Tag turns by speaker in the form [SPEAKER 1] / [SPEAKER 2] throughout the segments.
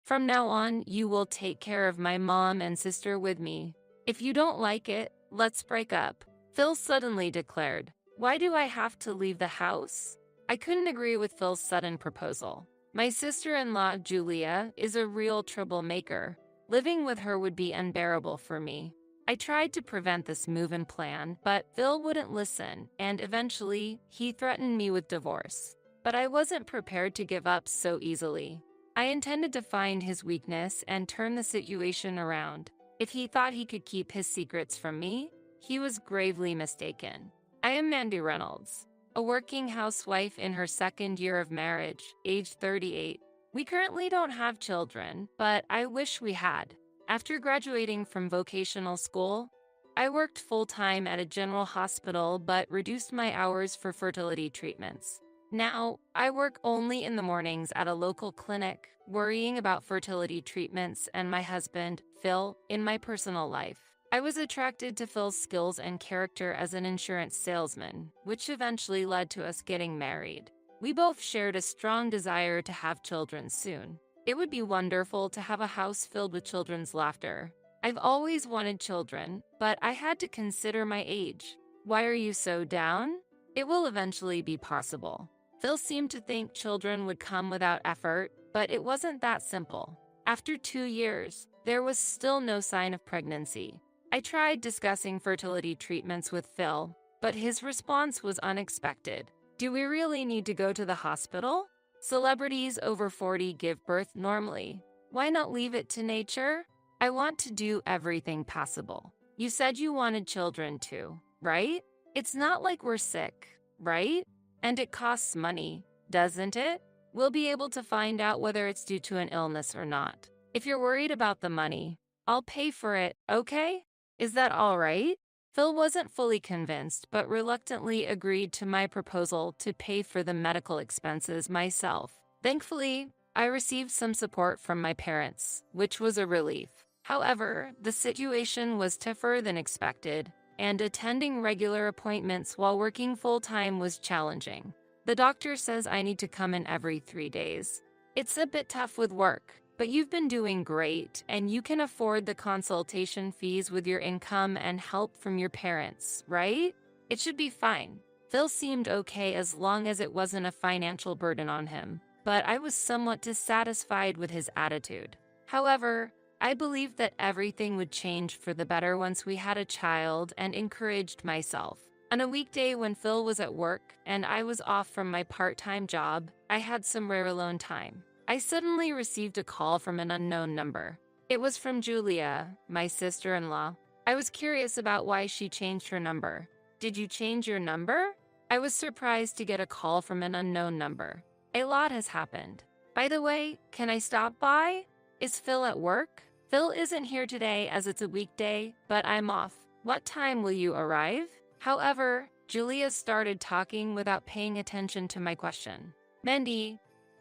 [SPEAKER 1] From now on, you will take care of my mom and sister with me. If you don't like it, let's break up," Phil suddenly declared. "Why do I have to leave the house?" I couldn't agree with Phil's sudden proposal. My sister-in-law, Julia, is a real troublemaker. Living with her would be unbearable for me. I tried to prevent this move-in plan, but Phil wouldn't listen, and eventually, he threatened me with divorce. But I wasn't prepared to give up so easily. I intended to find his weakness and turn the situation around. If he thought he could keep his secrets from me, he was gravely mistaken. I am Mandy Reynolds, a working housewife in her second year of marriage, age 38. We currently don't have children, but I wish we had. After graduating from vocational school, I worked full-time at a general hospital but reduced my hours for fertility treatments. Now, I work only in the mornings at a local clinic, worrying about fertility treatments and my husband, Phil, in my personal life. I was attracted to Phil's skills and character as an insurance salesman, which eventually led to us getting married. We both shared a strong desire to have children soon. It would be wonderful to have a house filled with children's laughter. I've always wanted children, but I had to consider my age. Why are you so down? It will eventually be possible. Phil seemed to think children would come without effort, but it wasn't that simple. After 2 years, there was still no sign of pregnancy. I tried discussing fertility treatments with Phil, but his response was unexpected. Do we really need to go to the hospital? Celebrities over 40 give birth normally. Why not leave it to nature? I want to do everything possible. You said you wanted children too, right? It's not like we're sick, right? And it costs money, doesn't it? We'll be able to find out whether it's due to an illness or not. If you're worried about the money, I'll pay for it, okay? Is that all right? Phil wasn't fully convinced, but reluctantly agreed to my proposal to pay for the medical expenses myself. Thankfully, I received some support from my parents, which was a relief. However, the situation was tougher than expected, and attending regular appointments while working full-time was challenging. The doctor says I need to come in every 3 days. It's a bit tough with work, but you've been doing great, and you can afford the consultation fees with your income and help from your parents, right? It should be fine. Phil seemed okay as long as it wasn't a financial burden on him, but I was somewhat dissatisfied with his attitude. However, I believed that everything would change for the better once we had a child and encouraged myself. On a weekday when Phil was at work and I was off from my part-time job, I had some rare alone time. I suddenly received a call from an unknown number. It was from Julia, my sister-in-law. I was curious about why she changed her number. Did you change your number? I was surprised to get a call from an unknown number. A lot has happened. By the way, can I stop by? Is Phil at work? Phil isn't here today as it's a weekday, but I'm off. What time will you arrive? However, Julia started talking without paying attention to my question. Mandy,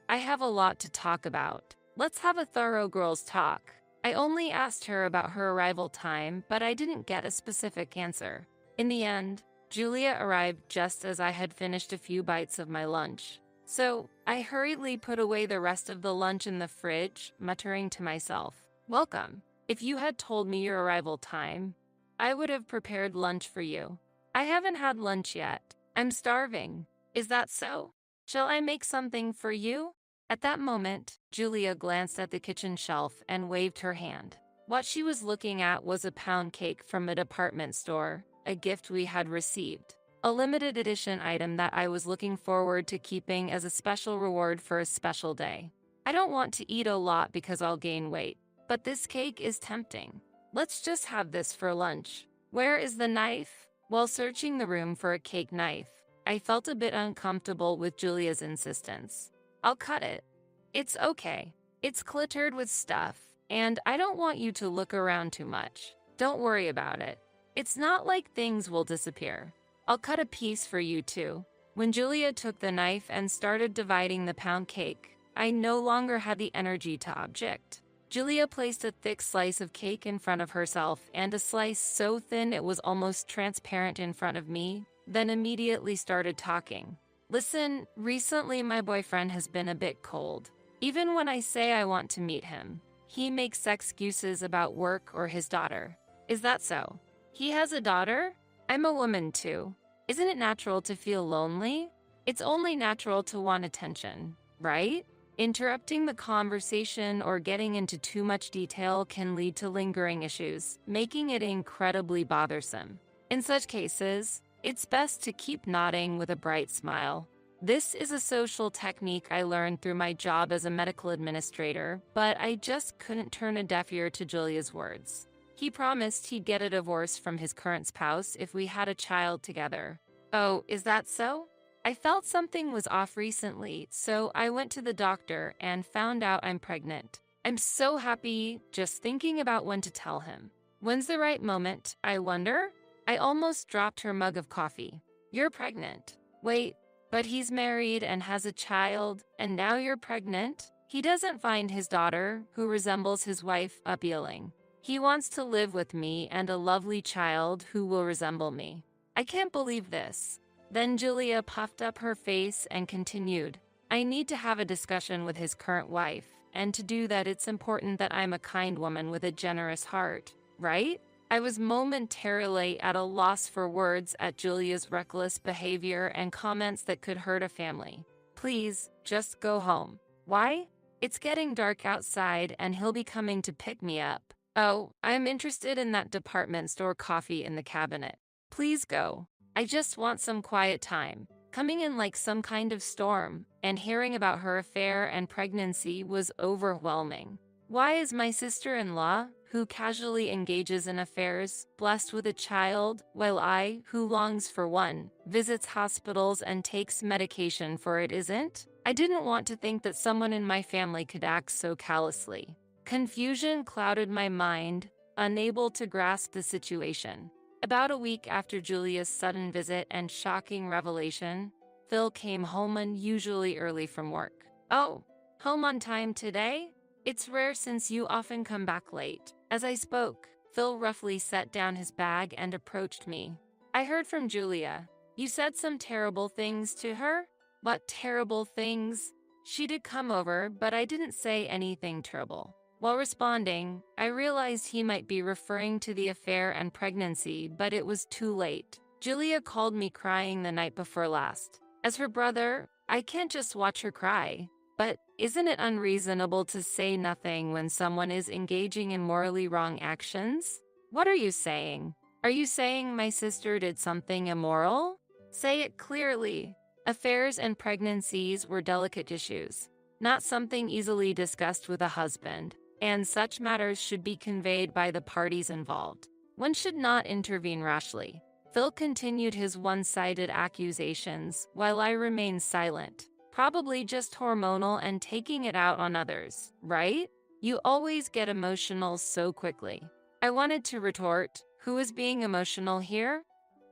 [SPEAKER 1] I have a lot to talk about. Let's have a thorough girls' talk. I only asked her about her arrival time, but I didn't get a specific answer. In the end, Julia arrived just as I had finished a few bites of my lunch. So, I hurriedly put away the rest of the lunch in the fridge, muttering to myself, "Welcome. If you had told me your arrival time, I would have prepared lunch for you. I haven't had lunch yet. I'm starving. Is that so? Shall I make something for you?" At that moment, Julia glanced at the kitchen shelf and waved her hand. What she was looking at was a pound cake from a department store, a gift we had received. A limited edition item that I was looking forward to keeping as a special reward for a special day. I don't want to eat a lot because I'll gain weight, but this cake is tempting. Let's just have this for lunch. Where is the knife? While searching the room for a cake knife, I felt a bit uncomfortable with Julia's insistence. I'll cut it. It's okay. It's cluttered with stuff, and I don't want you to look around too much. Don't worry about it. It's not like things will disappear. I'll cut a piece for you too. When Julia took the knife and started dividing the pound cake, I no longer had the energy to object. Julia placed a thick slice of cake in front of herself and a slice so thin it was almost transparent in front of me, then immediately started talking. Listen, recently my boyfriend has been a bit cold. Even when I say I want to meet him, he makes excuses about work or his daughter. Is that so? He has a daughter? I'm a woman too. Isn't it natural to feel lonely? It's only natural to want attention, right? Interrupting the conversation or getting into too much detail can lead to lingering issues, making it incredibly bothersome. In such cases, it's best to keep nodding with a bright smile. This is a social technique I learned through my job as a medical administrator, but I just couldn't turn a deaf ear to Julia's words. He promised he'd get a divorce from his current spouse if we had a child together. Oh, is that so? I felt something was off recently, so I went to the doctor and found out I'm pregnant. I'm so happy just thinking about when to tell him. When's the right moment, I wonder? I almost dropped her mug of coffee. You're pregnant. Wait, but he's married and has a child, and now you're pregnant? He doesn't find his daughter, who resembles his wife, appealing. He wants to live with me and a lovely child who will resemble me. I can't believe this. Then Julia puffed up her face and continued, I need to have a discussion with his current wife, and to do that it's important that I'm a kind woman with a generous heart, right? I was momentarily at a loss for words at Julia's reckless behavior and comments that could hurt a family. Please, just go home. Why? It's getting dark outside and he'll be coming to pick me up. Oh, I'm interested in that department store coffee in the cabinet. Please go. I just want some quiet time. Coming in like some kind of storm, and hearing about her affair and pregnancy was overwhelming. Why is my sister-in-law, who casually engages in affairs, blessed with a child, while I, who longs for one, visits hospitals and takes medication for it isn't? I didn't want to think that someone in my family could act so callously. Confusion clouded my mind, unable to grasp the situation. About a week after Julia's sudden visit and shocking revelation, Phil came home unusually early from work. Oh, home on time today? It's rare since you often come back late. As I spoke, Phil roughly set down his bag and approached me. I heard from Julia. You said some terrible things to her? What terrible things? She did come over, but I didn't say anything terrible. While responding, I realized he might be referring to the affair and pregnancy, but it was too late. Julia called me crying the night before last. As her brother, I can't just watch her cry. But isn't it unreasonable to say nothing when someone is engaging in morally wrong actions? What are you saying? Are you saying my sister did something immoral? Say it clearly. Affairs and pregnancies were delicate issues, not something easily discussed with a husband, and such matters should be conveyed by the parties involved. One should not intervene rashly. Phil continued his one-sided accusations while I remained silent. Probably just hormonal and taking it out on others, right? You always get emotional so quickly. I wanted to retort, who is being emotional here?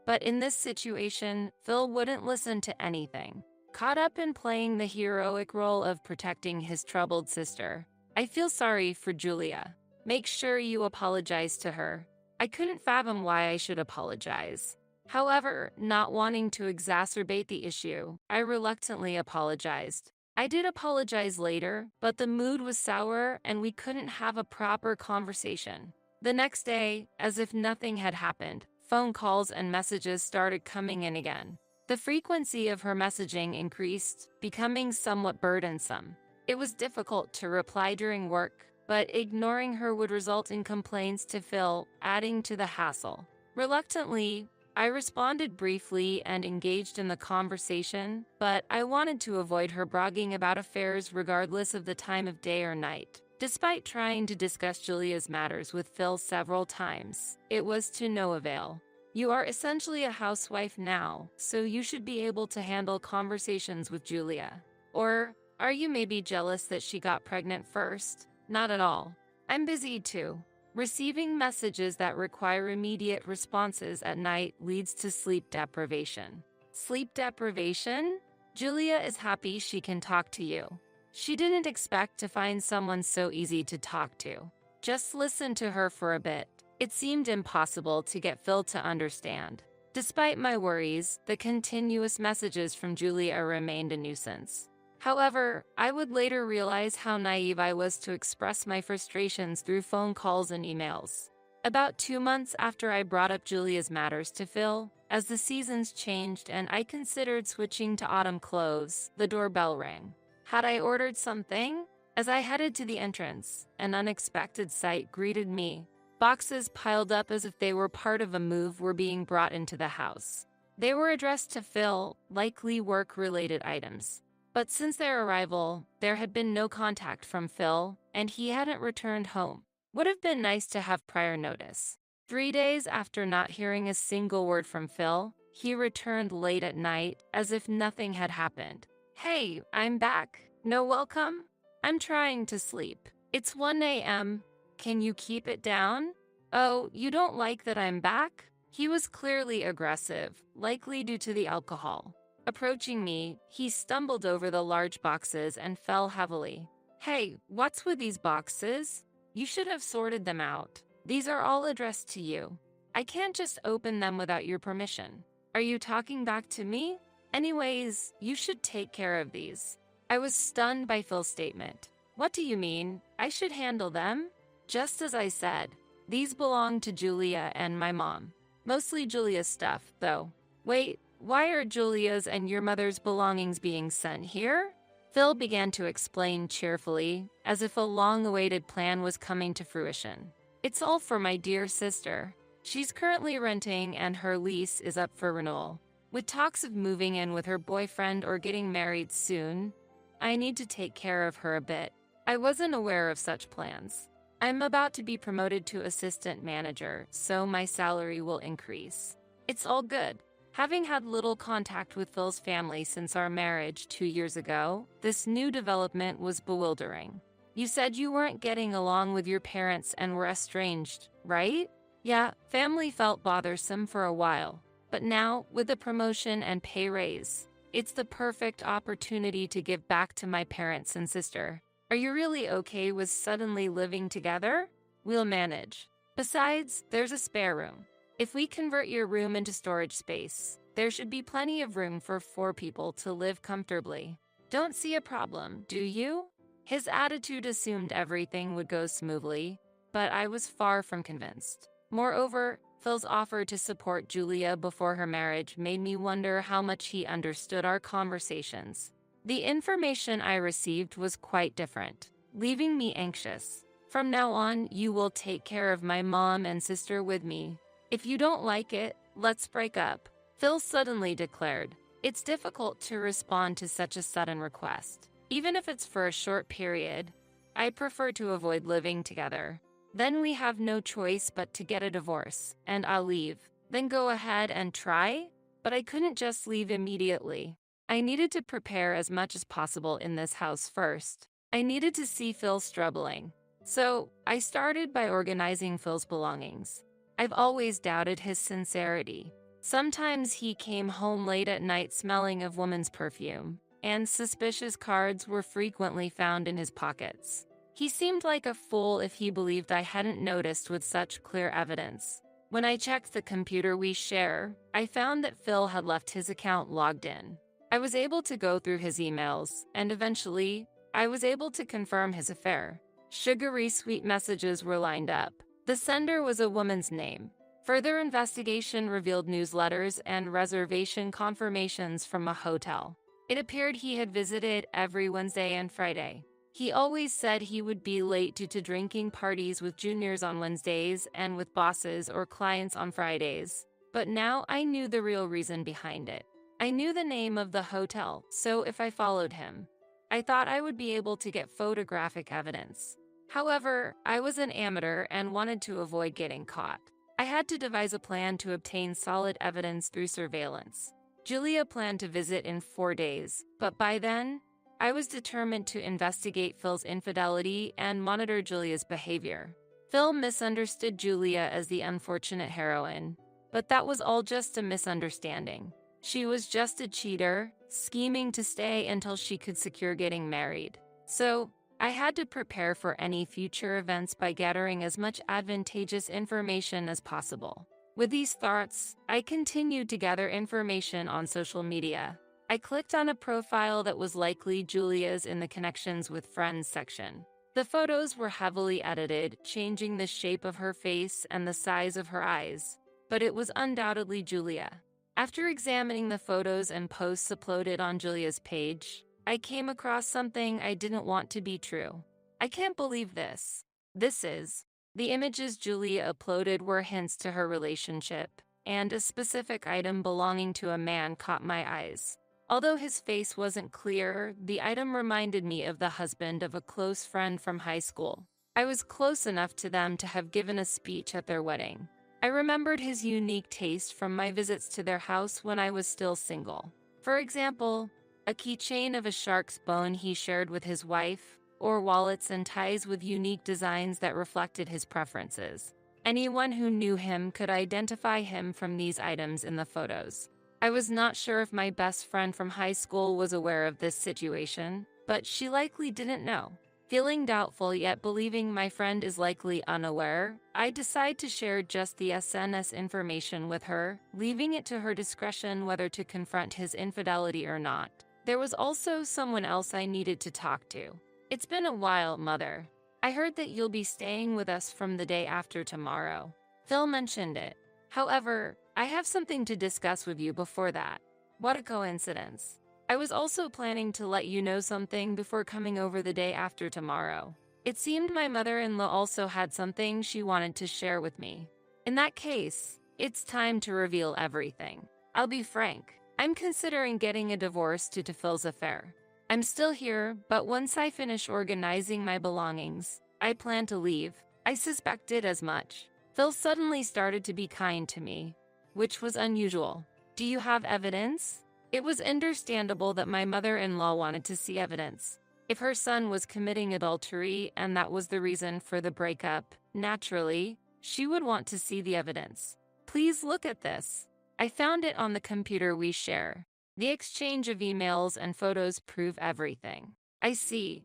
[SPEAKER 1] But in this situation, Phil wouldn't listen to anything. Caught up in playing the heroic role of protecting his troubled sister, I feel sorry for Julia. Make sure you apologize to her. I couldn't fathom why I should apologize. However, not wanting to exacerbate the issue, I reluctantly apologized. I did apologize later, but the mood was sour and we couldn't have a proper conversation. The next day, as if nothing had happened, phone calls and messages started coming in again. The frequency of her messaging increased, becoming somewhat burdensome. It was difficult to reply during work, but ignoring her would result in complaints to Phil, adding to the hassle. Reluctantly, I responded briefly and engaged in the conversation, but I wanted to avoid her bragging about affairs regardless of the time of day or night. Despite trying to discuss Julia's matters with Phil several times, it was to no avail. You are essentially a housewife now, so you should be able to handle conversations with Julia. Or are you maybe jealous that she got pregnant first? Not at all. I'm busy too. Receiving messages that require immediate responses at night leads to sleep deprivation. Sleep deprivation? Julia is happy she can talk to you. She didn't expect to find someone so easy to talk to. Just listen to her for a bit. It seemed impossible to get Phil to understand. Despite my worries, the continuous messages from Julia remained a nuisance. However, I would later realize how naive I was to express my frustrations through phone calls and emails. About 2 months after I brought up Julia's matters to Phil, as the seasons changed and I considered switching to autumn clothes, the doorbell rang. Had I ordered something? As I headed to the entrance, an unexpected sight greeted me. Boxes piled up as if they were part of a move were being brought into the house. They were addressed to Phil, likely work-related items. But since their arrival, there had been no contact from Phil, and he hadn't returned home. Would have been nice to have prior notice. 3 days after not hearing a single word from Phil, he returned late at night, as if nothing had happened. "Hey, I'm back. No welcome? I'm trying to sleep. It's 1 a.m. Can you keep it down? Oh, you don't like that I'm back?" He was clearly aggressive, likely due to the alcohol. Approaching me, he stumbled over the large boxes and fell heavily. "Hey, what's with these boxes? You should have sorted them out. These are all addressed to you. I can't just open them without your permission. Are you talking back to me? Anyways, you should take care of these." I was stunned by Phil's statement. "What do you mean? I should handle them?" Just as I said, these belong to Julia and my mom. Mostly Julia's stuff, though. Wait, why are Julia's and your mother's belongings being sent here? Phil began to explain cheerfully, as if a long-awaited plan was coming to fruition. "It's all for my dear sister. She's currently renting and her lease is up for renewal. With talks of moving in with her boyfriend or getting married soon, I need to take care of her a bit. I wasn't aware of such plans. I'm about to be promoted to assistant manager, so my salary will increase. It's all good." Having had little contact with Phil's family since our marriage 2 years ago, this new development was bewildering. "You said you weren't getting along with your parents and were estranged, right?" "Yeah, family felt bothersome for a while. But now, with the promotion and pay raise, it's the perfect opportunity to give back to my parents and sister. Are you really okay with suddenly living together? We'll manage. Besides, there's a spare room. If we convert your room into storage space, there should be plenty of room for 4 people to live comfortably. Don't see a problem, do you?" His attitude assumed everything would go smoothly, but I was far from convinced. Moreover, Phil's offer to support Julia before her marriage made me wonder how much he understood our conversations. The information I received was quite different, leaving me anxious. "From now on, you will take care of my mom and sister with me. If you don't like it, let's break up," Phil suddenly declared. It's difficult to respond to such a sudden request. Even if it's for a short period, I prefer to avoid living together. Then we have no choice but to get a divorce, and I'll leave. Then go ahead and try? But I couldn't just leave immediately. I needed to prepare as much as possible in this house first. I needed to see Phil struggling. So, I started by organizing Phil's belongings. I've always doubted his sincerity. Sometimes he came home late at night smelling of woman's perfume, and suspicious cards were frequently found in his pockets. He seemed like a fool if he believed I hadn't noticed with such clear evidence. When I checked the computer we share, I found that Phil had left his account logged in. I was able to go through his emails, and eventually, I was able to confirm his affair. Sugary sweet messages were lined up. The sender was a woman's name. Further investigation revealed newsletters and reservation confirmations from a hotel. It appeared he had visited every Wednesday and Friday. He always said he would be late due to drinking parties with juniors on Wednesdays and with bosses or clients on Fridays. But now I knew the real reason behind it. I knew the name of the hotel, so if I followed him, I thought I would be able to get photographic evidence. However, I was an amateur and wanted to avoid getting caught. I had to devise a plan to obtain solid evidence through surveillance. Julia planned to visit in 4 days, but by then, I was determined to investigate Phil's infidelity and monitor Julia's behavior. Phil misunderstood Julia as the unfortunate heroine, but that was all just a misunderstanding. She was just a cheater, scheming to stay until she could secure getting married. So, I had to prepare for any future events by gathering as much advantageous information as possible. With these thoughts, I continued to gather information on social media. I clicked on a profile that was likely Julia's in the connections with friends section. The photos were heavily edited, changing the shape of her face and the size of her eyes, but it was undoubtedly Julia. After examining the photos and posts uploaded on Julia's page, I came across something I didn't want to be true. I can't believe this. The images Julia uploaded were hints to her relationship, and a specific item belonging to a man caught my eyes. Although his face wasn't clear, the item reminded me of the husband of a close friend from high school. I was close enough to them to have given a speech at their wedding. I remembered his unique taste from my visits to their house when I was still single. For example, a keychain of a shark's bone he shared with his wife, or wallets and ties with unique designs that reflected his preferences. Anyone who knew him could identify him from these items in the photos. I was not sure if my best friend from high school was aware of this situation, but she likely didn't know. Feeling doubtful yet believing my friend is likely unaware, I decide to share just the SNS information with her, leaving it to her discretion whether to confront his infidelity or not. There was also someone else I needed to talk to. It's been a while, Mother. I heard that you'll be staying with us from the day after tomorrow. Phil mentioned it. However, I have something to discuss with you before that. What a coincidence. I was also planning to let you know something before coming over the day after tomorrow. It seemed my mother-in-law also had something she wanted to share with me. In that case, it's time to reveal everything. I'll be frank, I'm considering getting a divorce due to Phil's affair. I'm still here, but once I finish organizing my belongings, I plan to leave. I suspected as much. Phil suddenly started to be kind to me, which was unusual. Do you have evidence? It was understandable that my mother-in-law wanted to see evidence. If her son was committing adultery and that was the reason for the breakup, naturally, she would want to see the evidence. Please look at this. I found it on the computer we share. The exchange of emails and photos prove everything. I see.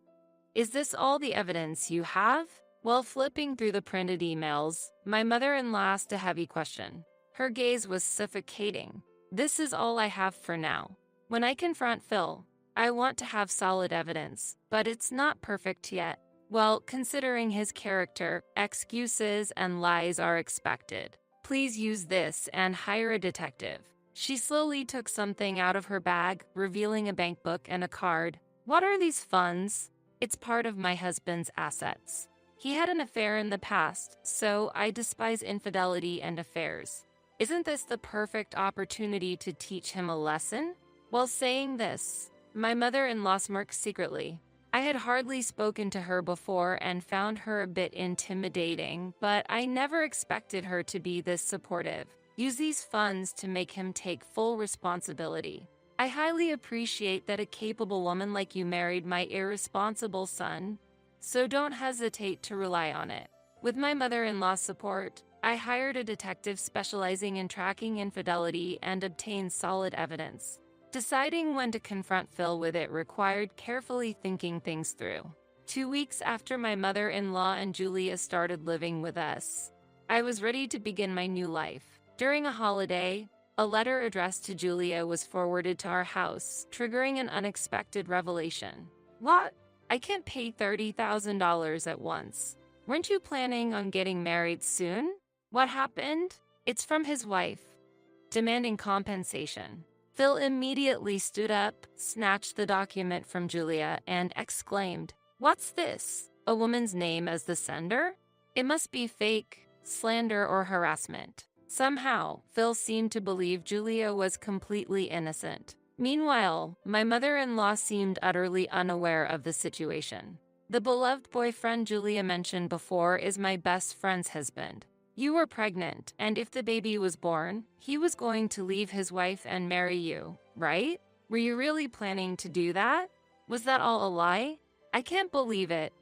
[SPEAKER 1] Is this all the evidence you have? While flipping through the printed emails, my mother-in-law asked a heavy question. Her gaze was suffocating. This is all I have for now. When I confront Phil, I want to have solid evidence, but it's not perfect yet. Well, considering his character, excuses and lies are expected. Please use this and hire a detective. She slowly took something out of her bag, revealing a bank book and a card. What are these funds? It's part of my husband's assets. He had an affair in the past, so I despise infidelity and affairs. Isn't this the perfect opportunity to teach him a lesson? While saying this, my mother-in-law smirked secretly. I had hardly spoken to her before and found her a bit intimidating, but I never expected her to be this supportive. Use these funds to make him take full responsibility. I highly appreciate that a capable woman like you married my irresponsible son, so don't hesitate to rely on it. With my mother-in-law's support, I hired a detective specializing in tracking infidelity and obtained solid evidence. Deciding when to confront Phil with it required carefully thinking things through. 2 weeks after my mother-in-law and Julia started living with us, I was ready to begin my new life. During a holiday, a letter addressed to Julia was forwarded to our house, triggering an unexpected revelation. What? I can't pay $30,000 at once. Weren't you planning on getting married soon? What happened? It's from his wife, demanding compensation. Phil immediately stood up, snatched the document from Julia, and exclaimed, "What's this? A woman's name as the sender? It must be fake, slander, or harassment." Somehow, Phil seemed to believe Julia was completely innocent. Meanwhile, my mother-in-law seemed utterly unaware of the situation. The beloved boyfriend Julia mentioned before is my best friend's husband. You were pregnant, and if the baby was born, he was going to leave his wife and marry you, right? Were you really planning to do that? Was that all a lie? I can't believe it.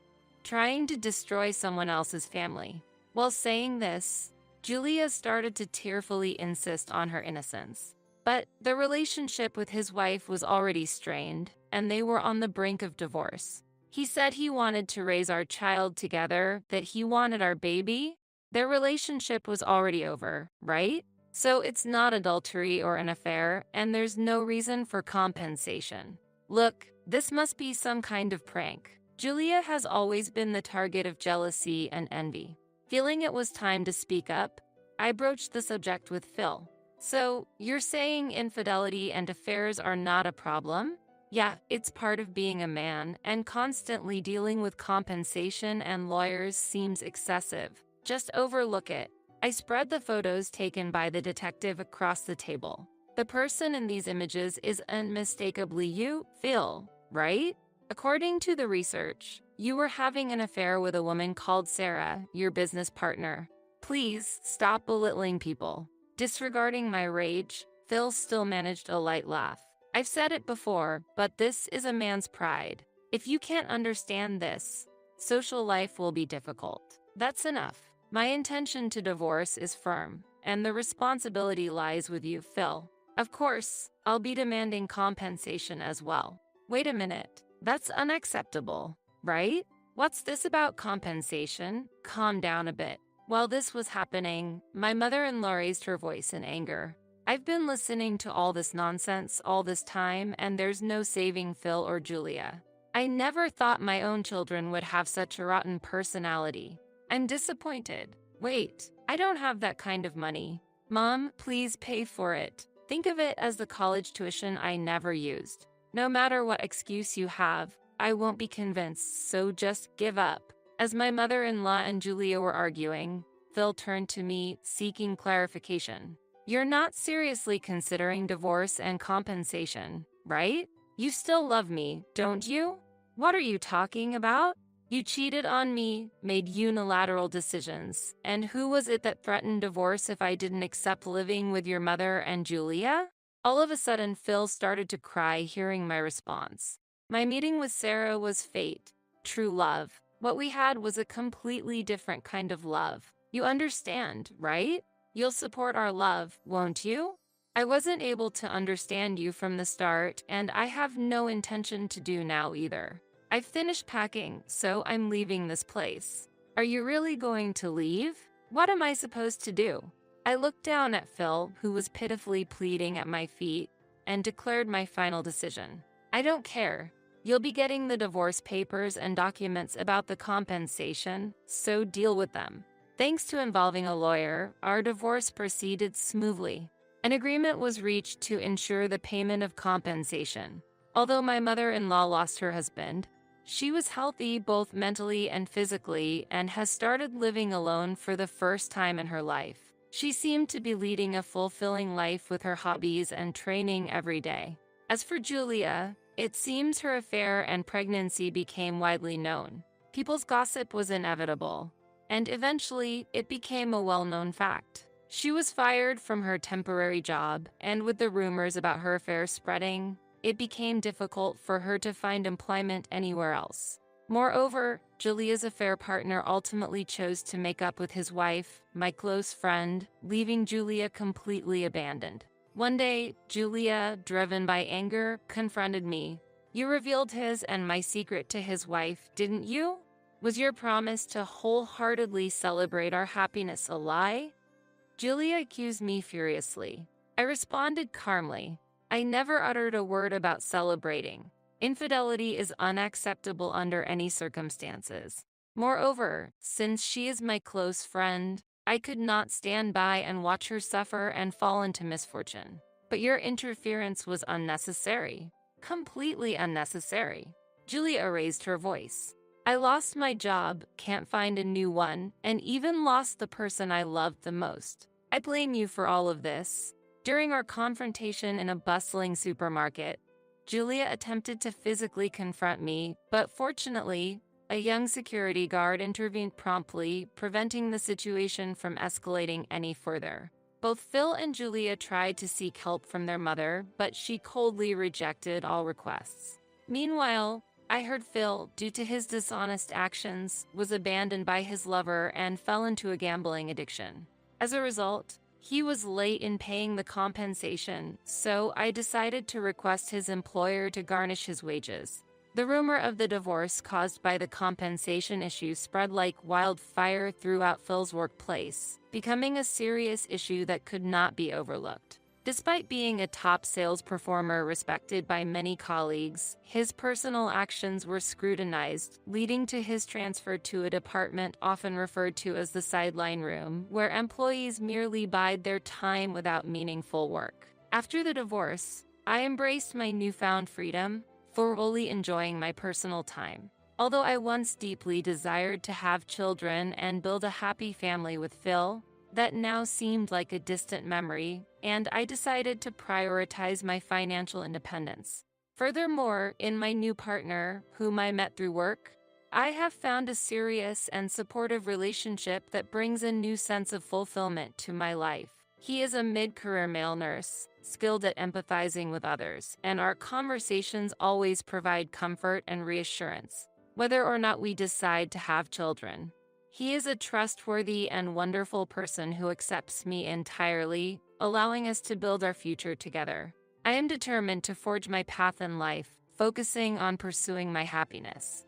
[SPEAKER 1] Trying to destroy someone else's family. While saying this, Julia started to tearfully insist on her innocence. But the relationship with his wife was already strained, and they were on the brink of divorce. He said he wanted to raise our child together, that he wanted our baby. Their relationship was already over, right? So it's not adultery or an affair, and there's no reason for compensation. Look, this must be some kind of prank. Julia has always been the target of jealousy and envy. Feeling it was time to speak up, I broached the subject with Phil. So, you're saying infidelity and affairs are not a problem? Yeah, it's part of being a man, and constantly dealing with compensation and lawyers seems excessive. Just overlook it. I spread the photos taken by the detective across the table. The person in these images is unmistakably you, Phil, right? According to the research, you were having an affair with a woman called Sarah, your business partner. Please stop belittling people. Disregarding my rage, Phil still managed a light laugh. I've said it before, but this is a man's pride. If you can't understand this, social life will be difficult. That's enough. My intention to divorce is firm, and the responsibility lies with you, Phil. Of course, I'll be demanding compensation as well. Wait a minute, that's unacceptable, right? What's this about compensation? Calm down a bit. While this was happening, my mother-in-law raised her voice in anger. I've been listening to all this nonsense all this time, and there's no saving Phil or Julia. I never thought my own children would have such a rotten personality. I'm disappointed. Wait, I don't have that kind of money. Mom, please pay for it. Think of it as the college tuition I never used. No matter what excuse you have, I won't be convinced, so just give up. As my mother-in-law and Julia were arguing, Phil turned to me, seeking clarification. You're not seriously considering divorce and compensation, right? You still love me, don't you? What are you talking about? You cheated on me, made unilateral decisions, and who was it that threatened divorce if I didn't accept living with your mother and Julia? All of a sudden, Phil started to cry hearing my response. My meeting with Sarah was fate, true love. What we had was a completely different kind of love. You understand, right? You'll support our love, won't you? I wasn't able to understand you from the start, and I have no intention to do now either. I've finished packing, so I'm leaving this place. Are you really going to leave? What am I supposed to do? I looked down at Phil, who was pitifully pleading at my feet, and declared my final decision. I don't care. You'll be getting the divorce papers and documents about the compensation, so deal with them. Thanks to involving a lawyer, our divorce proceeded smoothly. An agreement was reached to ensure the payment of compensation. Although my mother-in-law lost her husband, she was healthy both mentally and physically and has started living alone for the first time in her life. She seemed to be leading a fulfilling life with her hobbies and training every day. As for Julia, it seems her affair and pregnancy became widely known. People's gossip was inevitable, and eventually it became a well-known fact. She was fired from her temporary job, and with the rumors about her affair spreading, it became difficult for her to find employment anywhere else. Moreover, Julia's affair partner ultimately chose to make up with his wife, my close friend, leaving Julia completely abandoned. One day, Julia, driven by anger, confronted me. You revealed his and my secret to his wife, didn't you? Was your promise to wholeheartedly celebrate our happiness a lie? Julia accused me furiously. I responded calmly. I never uttered a word about celebrating. Infidelity is unacceptable under any circumstances. Moreover, since she is my close friend, I could not stand by and watch her suffer and fall into misfortune. But your interference was unnecessary. Completely unnecessary. Julia raised her voice. I lost my job, can't find a new one, and even lost the person I loved the most. I blame you for all of this. During our confrontation in a bustling supermarket, Julia attempted to physically confront me, but fortunately, a young security guard intervened promptly, preventing the situation from escalating any further. Both Phil and Julia tried to seek help from their mother, but she coldly rejected all requests. Meanwhile, I heard Phil, due to his dishonest actions, was abandoned by his lover and fell into a gambling addiction. As a result, he was late in paying the compensation, so I decided to request his employer to garnish his wages. The rumor of the divorce caused by the compensation issue spread like wildfire throughout Phil's workplace, becoming a serious issue that could not be overlooked. Despite being a top sales performer respected by many colleagues, his personal actions were scrutinized, leading to his transfer to a department often referred to as the sideline room, where employees merely bide their time without meaningful work. After the divorce, I embraced my newfound freedom, fully enjoying my personal time. Although I once deeply desired to have children and build a happy family with Phil, that now seemed like a distant memory, and I decided to prioritize my financial independence. Furthermore, in my new partner, whom I met through work, I have found a serious and supportive relationship that brings a new sense of fulfillment to my life. He is a mid-career male nurse, skilled at empathizing with others, and our conversations always provide comfort and reassurance, whether or not we decide to have children. He is a trustworthy and wonderful person who accepts me entirely, allowing us to build our future together. I am determined to forge my path in life, focusing on pursuing my happiness.